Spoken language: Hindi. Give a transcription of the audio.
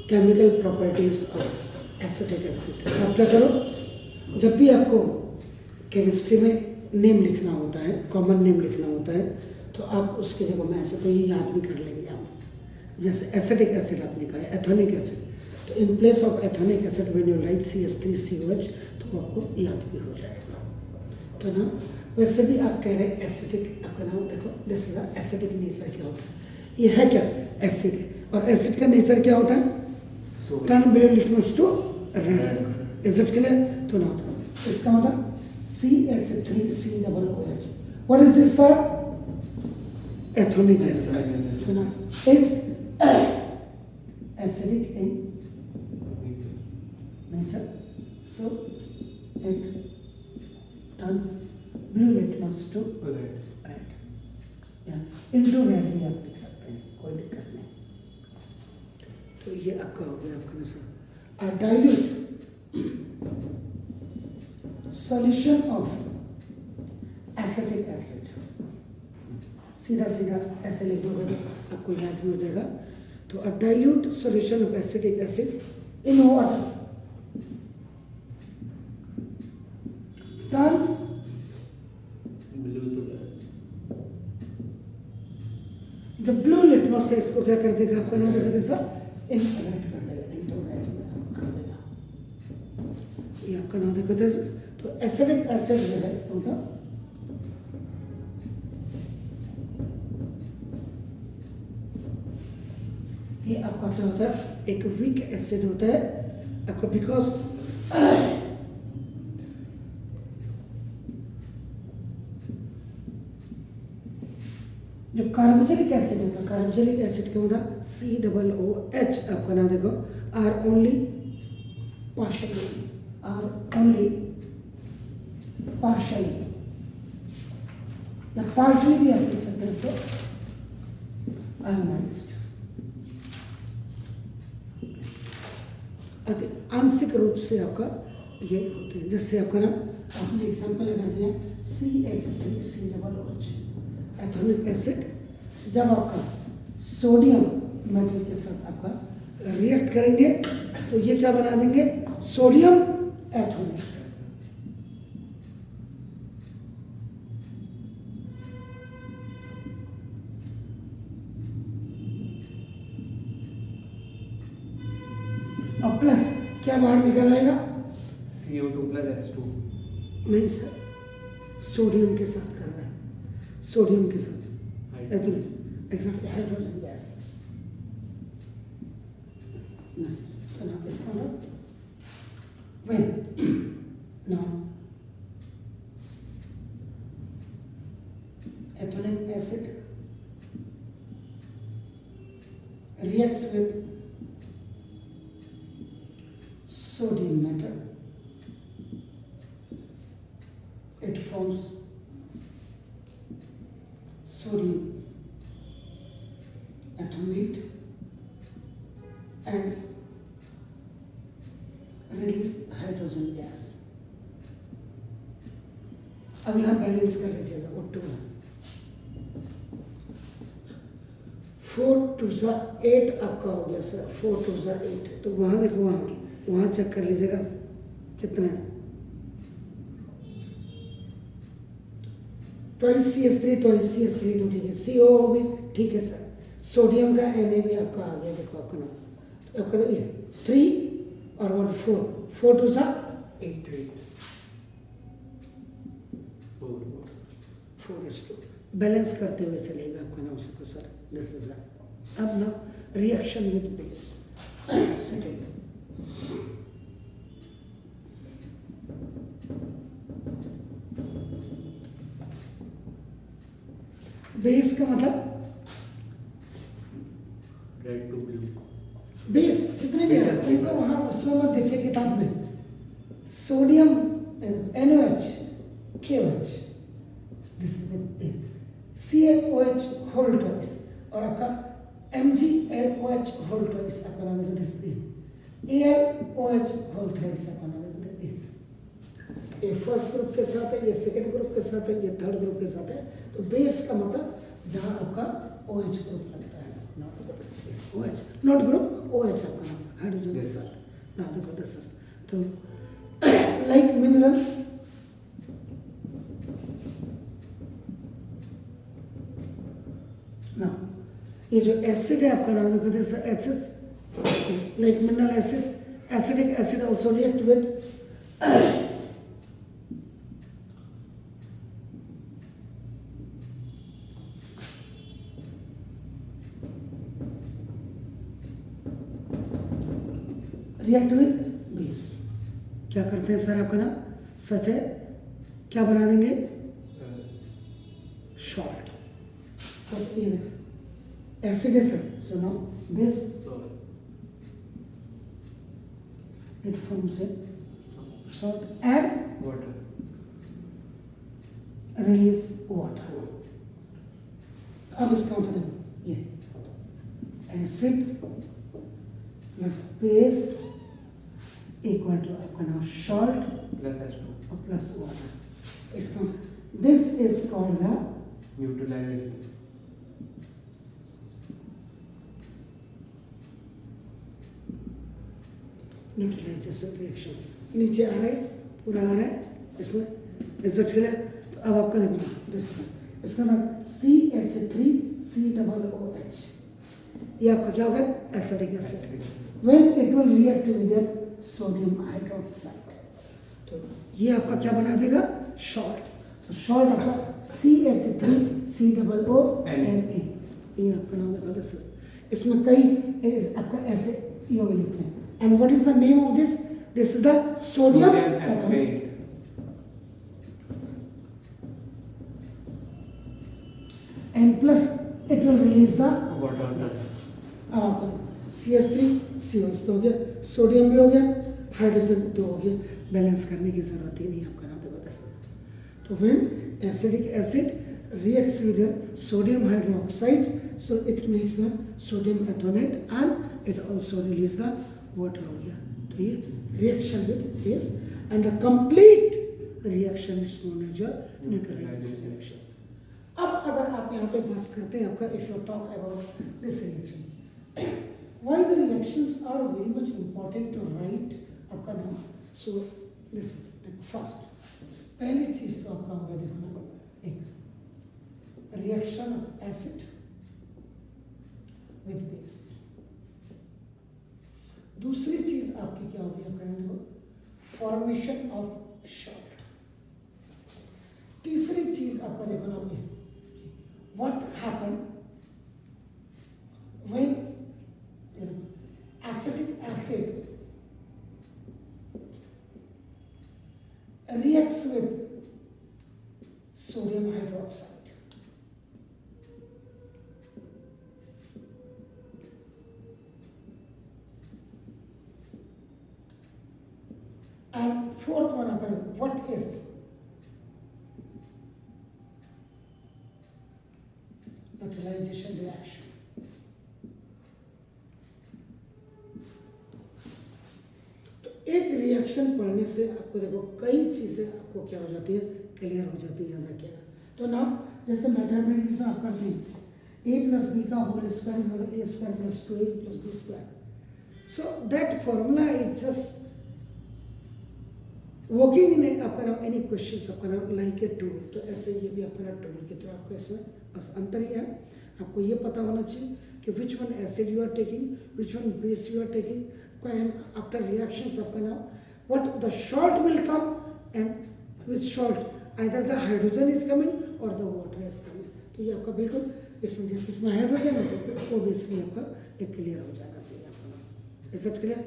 Chemical properties of acetic acid. आप क्या करो, जब भी आपको केमिस्ट्री में नेम लिखना होता है, कॉमन नेम लिखना होता है, तो आप उसकी जगह में ऐसे तो ये याद भी कर लेंगे आप। जैसे एसिटिक एसिड आपने कहा है, एथेनिक एसिड, तो in place of ethnic acid when you right CH3COH तो आपको याद भी हो जाएगा। तो ना वैसे भी आप कह रहे हैं एसिडिक, आपका नाम देखो, दिस इज एसिडिक नेचर क्या होता है, ये है क्या एसिड है, और एसिड का नेचर क्या होता है, turn blue litmus to red. Is it clear? तो ना इसका मतलब CH3COOH, what is this sir? Ethanoic acid. तो ना is acidic in nature, so it turns blue litmus to red, या into red भी आप लिख सकते हैं, कोई दिक्कत नहीं। तो ये आपका हो गया आपका नशा। A dilute solution of acetic acid, सीधा सीधा ऐसे लिख दोगे तो आपको याद भी हो जाएगा। तो a dilute solution of acetic acid in water turns जो ब्लू लिटमस है इसको क्या कर देगा, आपका नाम देखा जैसा इनफेक्ट कर देगा, इंटरनेट में आपको कर देगा, ये आपका नाम देखा जैसा। तो एसिडिक एसिड जो है इसका मतलब ये आपका क्या होता है, एक वीक एसिड होता है आपका, बिकॉज जो कार्बोक्सिलिक एसिड होता है, कार्बोक्सिलिक एसिड का मतलब COOH आपका नाम देखो, आर ओनली पार्शली या पार्टली भी आप लिख सकते हैं इसको, आयोनाइज्ड, आंशिक रूप से आपका ये होते हैं। जैसे आपका ना आपने एग्जाम्पल अगर दिया CH3COOH एथेनिक एसिड, जब आपका सोडियम मेटल के साथ आपका रिएक्ट करेंगे तो ये क्या बना देंगे, सोडियम एथेनेट। और प्लस क्या बाहर निकल आएगा, CO2 + H2। नहीं सर, सोडियम के साथ कर रहा है, सोडियम के साथ एथेनेट, एग्जैक्टली हाइड्रोजन गैस। तो ना इसका मतलब when now ethnic acid reacts with sodium metal, it forms sodium atomate and release hydrogen gas। अब यहाँ बैलेंस कर लीजिएगा, O2 है, 4 2 8 आपका हो गया सर, 4 2 8। तो वहाँ देखो, वहाँ चेक कर लीजिएगा कितना है, ट्वाइस CH3 ट्वाइस CH3 तो ठीक है, CO भी ठीक है सर, सोडियम का Na भी आपका आ गया, देखो आपका नाम, तो आपका तो ये 3 और 1 4, 4 2 8 4:2 बैलेंस करते हुए चलेगा आपका नाम उसको सर। दिस इज अब ना reaction with base, second base का मतलब रेड टू ब्लू, बेस जितने भी हैं उनको वहाँ उसमें मत देखिए किताब में, sodium NOH KOH, this is CaOH whole twice, और आपका MgAOH होल ट्वाइस आपका नाम देखो, this is AlOH whole thrice आपका नाम देखो। ये फर्स्ट ग्रुप के साथ है, ये सेकंड ग्रुप के साथ है, ये थर्ड ग्रुप के साथ है। तो बेस का मतलब जहाँ आपका OH ग्रुप लगता है, not OH, not group OH आपका नाम हाइड्रोजन के Yes. साथ। नाउ देखो दिस इज तो लाइक मिनरल ना, ये जो एसिड है आपका नाम देखो this acids like mineral acids, acidic acid also react with react with base. क्या करते हैं सर आपका नाम सच है, क्या बना देंगे सॉल्ट। तो ये एसिड है sir, so now this it forms a salt and Water. Release water. अब इसका मतलब देखो ये acid plus base equal to आपका नाम सॉल्ट Plus H2. और प्लस वाटर। इसका this is called the Neutralization. Neutralization reactions. नीचे आ रहा है, पूरा आ रहा है इसमें इज्जत है। तो अब आपका देखो दिस इसका नाम CH3COOH, ये आपका क्या होगा acidic acid. When it will react with sodium hydroxide, तो ये आपका क्या बना देगा सॉल्ट। सॉल्ट आपका CH3COONA, ये आपका नाम देखो दिस इज। इसमें कई आपका ऐसे यो लिखते हैं। And what is the name of this? This is the sodium atom and plus it will release the Water. CH3COH तो हो गया, सोडियम भी हो गया, हाइड्रोजन तो हो गया, बैलेंस करने की जरूरत ही नहीं आपका नाम देखो दिस। तो when acidic acid reacts with the sodium hydroxides, so it makes the sodium ethonate and it also release the water हो गया। तो ये reaction with base and the complete reaction is known as your neutralization reaction। अब अगर आप यहाँ पे बात करते हैं आपका if you talk about this reaction, why the reactions are very much important to write आपका नाम। so this first पहली चीज तो आपका होगा देखो ना, एक reaction of acid with base। दूसरी चीज आपकी क्या होगी आपका नाम देखो फॉर्मेशन ऑफ सॉल्ट। तीसरी चीज आपका देखो ना what happened when acetic acid reacts with sodium hydroxide। And fourth one, what is neutralization reaction? तो एक रिएक्शन पढ़ने से आपको देखो कई चीजें आपको क्या हो जाती है क्लियर हो जाती है, याद रखिएगा। तो ना जैसे मैथमेटिक्स में आप करते हैं a+b का whole square a² + 2ab+b², so that formula is just working in आपका नाम एनी क्वेश्चन आपका नाम लाइक ए टूल। तो ऐसे ये भी आपका नाम टूल की तरह आपको इसमें बस अंतर ही है, आपको ये पता होना चाहिए कि which one acid you are taking, which one base you are taking, and after reactions आपका नाम what the salt will come and with salt either the hydrogen is coming और द वाटर इज कमिंग। तो ये आपका बिल्कुल इसमें जैसे इसमें हाइड्रोजन है तो वो बेसिकली आपका एक क्लियर हो जाना चाहिए आपका नाम। Is it clear?